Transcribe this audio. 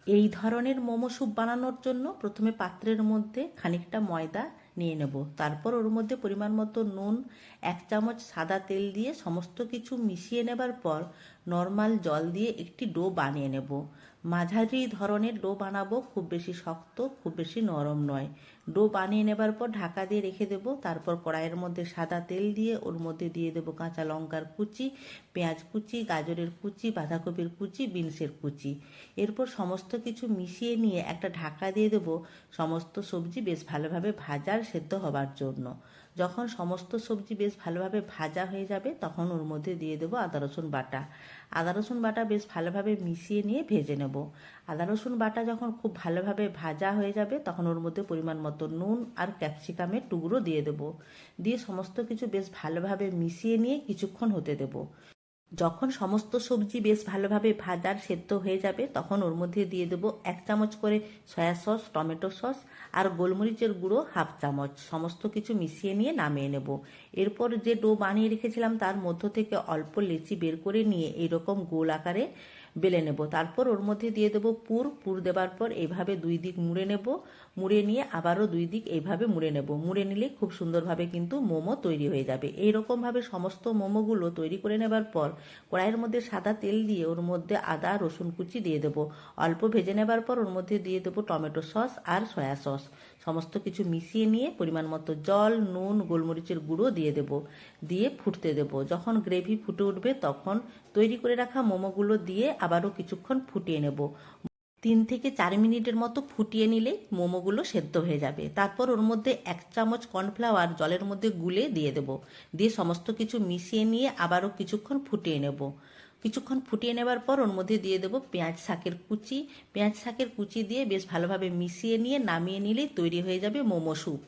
এই ধরনের মোমো স্যুপ বানানোর জন্য প্রথমে পাত্রের মধ্যে খানিকটা ময়দা নিয়ে নেব। তারপর ওর মধ্যে পরিমাণ মতো নুন, 1 চামচ সাদা তেল দিয়ে সমস্ত কিছু মিশিয়ে নেবার পর নর্মাল জল দিয়ে একটি ডো বানিয়ে নেব। মাঝারি ধরনের ডো বানাবো, খুব বেশি শক্ত খুব বেশি নরম নয়। ডো বানিয়ে নেবার পর ঢাকা দিয়ে রেখে দেব। তারপর কড়াইয়ের মধ্যে সাদা তেল দিয়ে ওর মধ্যে দিয়ে দেবো কাঁচা লঙ্কার কুচি, পেঁয়াজ কুচি, গাজরের কুচি, বাঁধাকপির কুচি, বিনসের কুচি। এরপর সমস্ত কিছু মিশিয়ে নিয়ে একটা ঢাকা দিয়ে দেবো সমস্ত সবজি বেশ ভালোভাবে ভাজা আর সেদ্ধ হবার জন্য। যখন সমস্ত সবজি বেশ ভালোভাবে ভাজা হয়ে যাবে তখন ওর মধ্যে দিয়ে দেবো আদা রসুন বাটা। আদা রসুন বাটা বেশ ভালোভাবে মিশিয়ে নিয়ে ভেজে নেব। আদা রসুন বাটা যখন খুব ভালোভাবে ভাজা হয়ে যাবে তখন ওর মধ্যে পরিমাণ মতো নুন আর ক্যাপসিকামের টুকরো দিয়ে দেবো। দিয়ে সমস্ত কিছু বেশ ভালোভাবে মিশিয়ে নিয়ে কিছুক্ষণ হতে দেবো। যখন সমস্ত সবজি বেশ ভালোভাবে ভাজার সেদ্ধ হয়ে যাবে তখন ওর মধ্যে দিয়ে দেবো 1 চামচ করে সয়া সস, টমেটো সস আর গোলমরিচের গুঁড়ো 1/2 চামচ। সমস্ত কিছু মিশিয়ে নিয়ে নামিয়ে নেব। এরপর যে ডো বানিয়ে রেখেছিলাম তার মধ্য থেকে অল্প লেচি বের করে নিয়ে এইরকম গোল আকারে বেলে নেব। তারপর ওর মধ্যে দিয়ে দেবো পুর দেবার পর এইভাবে 2 দিক মুড়ে নেব। মুড়ে নিয়ে আবারও 2 দিক এইভাবে মুড়ে নেব। মুড়ে নিলে খুব সুন্দরভাবে কিন্তু মোমো তৈরি হয়ে যাবে। এইরকমভাবে সমস্ত মোমোগুলো তৈরি করে নেবার পর কড়াইয়ের মধ্যে সাদা তেল দিয়ে ওর মধ্যে আদা রসুন কুচি দিয়ে দেবো। অল্প ভেজে নেবার পর ওর মধ্যে দিয়ে দেবো টমেটো সস আর সয়া সস। সমস্ত কিছু মিশিয়ে নিয়ে পরিমাণ মতো জল, নুন, গোলমরিচের গুঁড়ো দিয়ে দেবো। দিয়ে ফুটতে দেবো। যখন গ্রেভি ফুটে উঠবে তখন তৈরি করে রাখা মোমোগুলো দিয়ে আবারও কিছুক্ষণ ফুটিয়ে নেব। 3 থেকে 4 মিনিটের মতো ফুটিয়ে নিলে মোমোগুলো সেদ্ধ হয়ে যাবে। তারপর ওর মধ্যে 1 চামচ কর্নফ্লাওয়ার জলের মধ্যে গুলে দিয়ে দেব। দিয়ে সমস্ত কিছু মিশিয়ে নিয়ে আবারও কিছুক্ষণ ফুটিয়ে নেব। কিছুক্ষণ ফুটিয়ে নেবার পর ওর মধ্যে দিয়ে দেবো পেঁয়াজ শাকের কুচি। পেঁয়াজ শাকের কুচি দিয়ে বেশ ভালোভাবে মিশিয়ে নিয়ে নামিয়ে নিলেই তৈরি হয়ে যাবে মোমো স্যুপ।